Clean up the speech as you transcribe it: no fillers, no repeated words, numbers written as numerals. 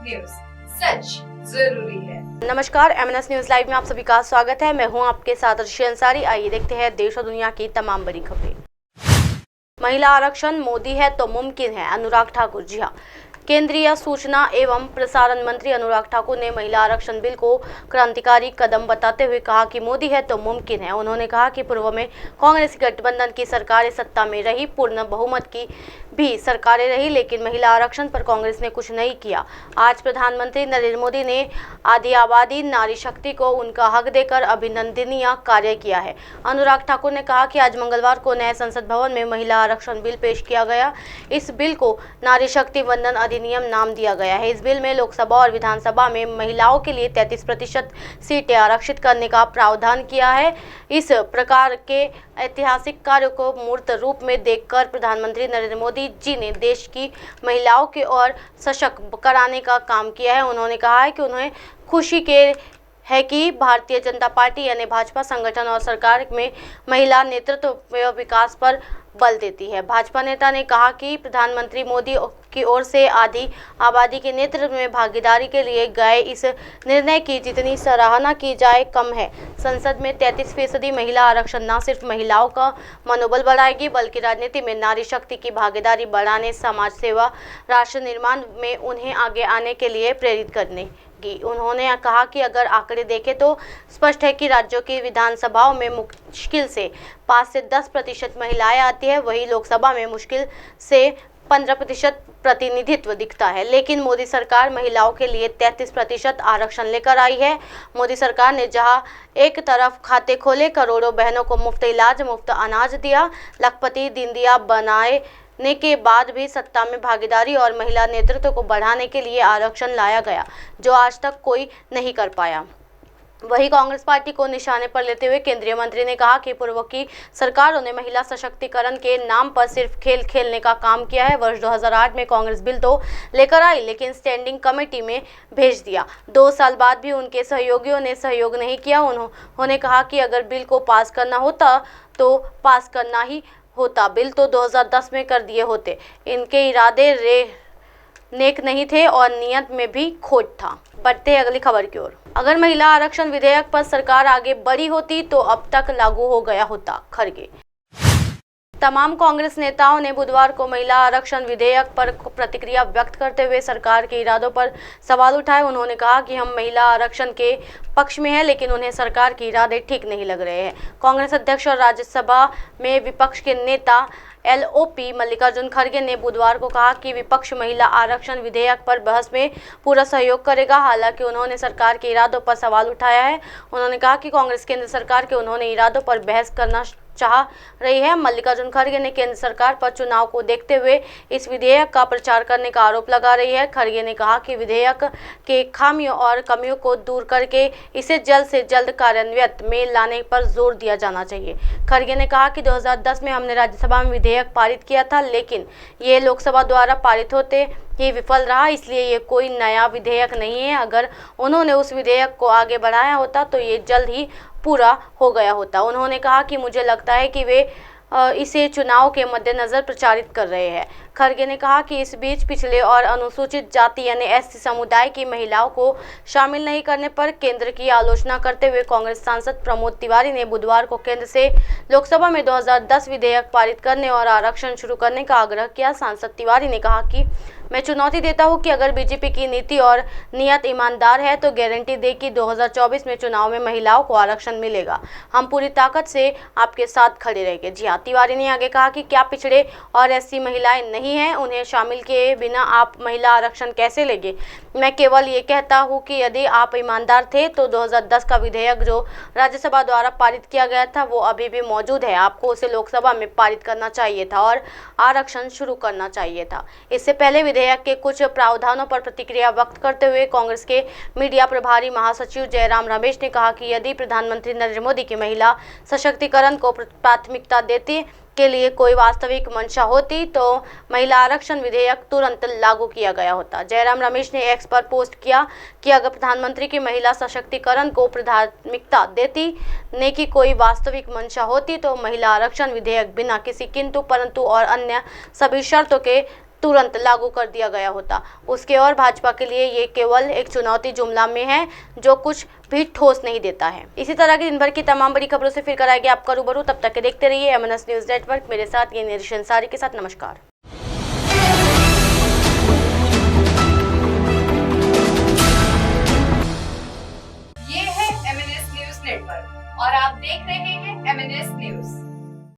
News, सच जरूरी है। नमस्कार, MNS न्यूज लाइव में आप सभी का स्वागत है। मैं हूं आपके साथ अर्शी अंसारी। आइए देखते हैं देश और दुनिया की तमाम बड़ी खबरें। महिला आरक्षण मोदी है तो मुमकिन है, अनुराग ठाकुर। जी हां, केंद्रीय सूचना एवं प्रसारण मंत्री अनुराग ठाकुर ने महिला आरक्षण बिल को क्रांतिकारी कदम बताते हुए कहा कि मोदी है तो मुमकिन है। उन्होंने कहा कि पूर्व में कांग्रेस गठबंधन की सरकारें सत्ता में रही, पूर्ण बहुमत की भी सरकारें रही, लेकिन महिला आरक्षण पर कांग्रेस ने कुछ नहीं किया। आज प्रधानमंत्री नरेंद्र मोदी ने आदि आबादी नारी शक्ति को उनका हक देकर अभिनंदनीय कार्य किया है। अनुराग ठाकुर ने कहा कि आज मंगलवार को नए संसद भवन में महिला आरक्षण बिल पेश किया गया। इस बिल को नारी शक्ति वंदन अधिनियम नाम दिया गया है। इस बिल में लोकसभा और विधानसभा में महिलाओं के लिए 33% सीटें आरक्षित करने का प्रावधान किया है। इस प्रकार के ऐतिहासिक कार्य को मूर्त रूप में देखकर प्रधानमंत्री नरेंद्र मोदी जी ने देश की महिलाओं के और सशक्त कराने का काम किया है। उन्होंने कहा है कि उन्हें खुशी है कि भारतीय जनता पार्टी यानी भाजपा संगठन और सरकार में महिला नेतृत्व व विकास पर बल देती है। भाजपा नेता ने कहा कि प्रधानमंत्री मोदी की ओर से आधी आबादी के नेतृत्व में भागीदारी के लिए गए इस निर्णय की जितनी सराहना की जाए कम है। संसद में 33% महिला आरक्षण न सिर्फ महिलाओं का मनोबल बढ़ाएगी बल्कि राजनीति में नारी शक्ति की भागीदारी बढ़ाने, समाज सेवा, राष्ट्र निर्माण में उन्हें आगे आने के लिए प्रेरित करने। उन्होंने कहा कि अगर आंकड़े देखें तो स्पष्ट है कि राज्यों की विधानसभाओं में मुश्किल से 5 से 10% महिलाएं आती है, वही लोकसभा में मुश्किल से 15% प्रतिनिधित्व दिखता है। लेकिन मोदी सरकार महिलाओं के लिए 33% आरक्षण लेकर आई है। मोदी सरकार ने जहां एक तरफ खाते खोले, करोड़ों बहनों को मुफ्त इलाज, मुफ्त अनाज दिया, लखपति दीनदयाल बनाए ने के बाद भी सत्ता में भागीदारी और महिला नेतृत्व को बढ़ाने के लिए आरक्षण लाया गया, जो आज तक कोई नहीं कर पाया। वही कांग्रेस पार्टी को निशाने पर लेते हुए केंद्रीय मंत्री ने कहा कि पूर्व की सरकारों ने महिला सशक्तिकरण के नाम पर सिर्फ खेल खेलने का काम किया है। वर्ष 2008 में कांग्रेस बिल तो लेकर आई, लेकिन स्टैंडिंग कमेटी में भेज दिया। 2 साल बाद भी उनके सहयोगियों ने सहयोग नहीं किया। उन्होंने कहा कि अगर बिल को पास करना होता तो पास करना ही होता, बिल तो 2010 में कर दिए होते। इनके इरादे नेक नहीं थे और नियत में भी खोट था। बढ़ते हैं अगली खबर की ओर। अगर महिला आरक्षण विधेयक पर सरकार आगे बढ़ी होती तो अब तक लागू हो गया होता, खड़गे। तमाम कांग्रेस नेताओं ने बुधवार को महिला आरक्षण विधेयक पर प्रतिक्रिया व्यक्त करते हुए सरकार के इरादों पर सवाल उठाए। उन्होंने कहा कि हम महिला आरक्षण के पक्ष में हैं, लेकिन उन्हें सरकार के इरादे ठीक नहीं लग रहे हैं। कांग्रेस अध्यक्ष और राज्यसभा में विपक्ष के नेता LOP मल्लिकार्जुन खड़गे ने बुधवार को कहा कि विपक्ष महिला आरक्षण विधेयक पर बहस में पूरा सहयोग करेगा। हालांकि उन्होंने सरकार के इरादों पर सवाल उठाया है। उन्होंने कहा कि कांग्रेस केंद्र सरकार के उन्होंने इरादों पर बहस करना चाह रही है। मल्लिकार्जुन खड़गे ने केंद्र सरकार पर चुनाव को देखते हुए इस विधेयक का प्रचार करने का आरोप लगा रही है। खड़गे ने कहा कि विधेयक के खामियों और कमियों को दूर करके इसे जल्द से जल्द कार्यान्वित में लाने पर जोर दिया जाना चाहिए। खड़गे ने कहा कि 2010 में हमने राज्यसभा में विधेयक पारित किया था, लेकिन ये लोकसभा द्वारा पारित होते ही विफल रहा, इसलिए ये कोई नया विधेयक नहीं है। अगर उन्होंने उस विधेयक को आगे बढ़ाया होता तो ये जल्द ही पूरा हो गया होता। उन्होंने कहा कि मुझे लगता है कि वे इसे चुनाव के मद्देनजर प्रचारित कर रहे हैं। खड़गे ने कहा कि इस बीच पिछड़े और अनुसूचित जाति यानी SC समुदाय की महिलाओं को शामिल नहीं करने पर केंद्र की आलोचना करते हुए कांग्रेस सांसद प्रमोद तिवारी ने बुधवार को केंद्र से लोकसभा में 2010 विधेयक पारित करने और आरक्षण शुरू करने का आग्रह किया। सांसद तिवारी ने कहा कि मैं चुनौती देता हूं कि अगर बीजेपी की नीति और नियत ईमानदार है तो गारंटी दे कि 2024 में चुनाव में महिलाओं को आरक्षण मिलेगा। हम पूरी ताकत से आपके साथ खड़े रहेंगे। जी हां, तिवारी ने आगे कहा कि क्या पिछड़े और SC महिलाएं नहीं हैं, उन्हें शामिल किए बिना आप महिला आरक्षण कैसे लेंगे? मैं केवल ये कहता हूं कि यदि आप ईमानदार थे तो 2010 का विधेयक जो राज्यसभा द्वारा पारित किया गया था वो अभी भी मौजूद है। आपको उसे लोकसभा में पारित करना चाहिए था और आरक्षण शुरू करना चाहिए था। इससे पहले विधेयक के कुछ प्रावधानों पर प्रतिक्रिया व्यक्त करते हुए कांग्रेस के मीडिया प्रभारी महासचिव जयराम रमेश ने कहा कि यदि प्रधानमंत्री नरेंद्र मोदी की महिला सशक्तिकरण को प्राथमिकता देते के लिए कोई वास्तविक मंशा होती तो महिला आरक्षण विधेयक तुरंत लागू किया गया होता। जयराम रमेश ने एक्स पर पोस्ट किया कि अगर प्रधानमंत्री की महिला सशक्तिकरण को प्राथमिकता देती ने की कोई वास्तविक मंशा होती तो महिला आरक्षण विधेयक बिना किसी किंतु परंतु और अन्य सभी शर्तों के तुरंत लागू कर दिया गया होता। उसके और भाजपा के लिए ये केवल एक चुनौती जुमला में है जो कुछ भी ठोस नहीं देता है। इसी तरह की दिन भर की तमाम बड़ी खबरों से फिर कराएंगे आपका रूबरू। तब तक के देखते रहिए MNS न्यूज नेटवर्क। मेरे साथ ये निरीश अंसारी के साथ नमस्कार।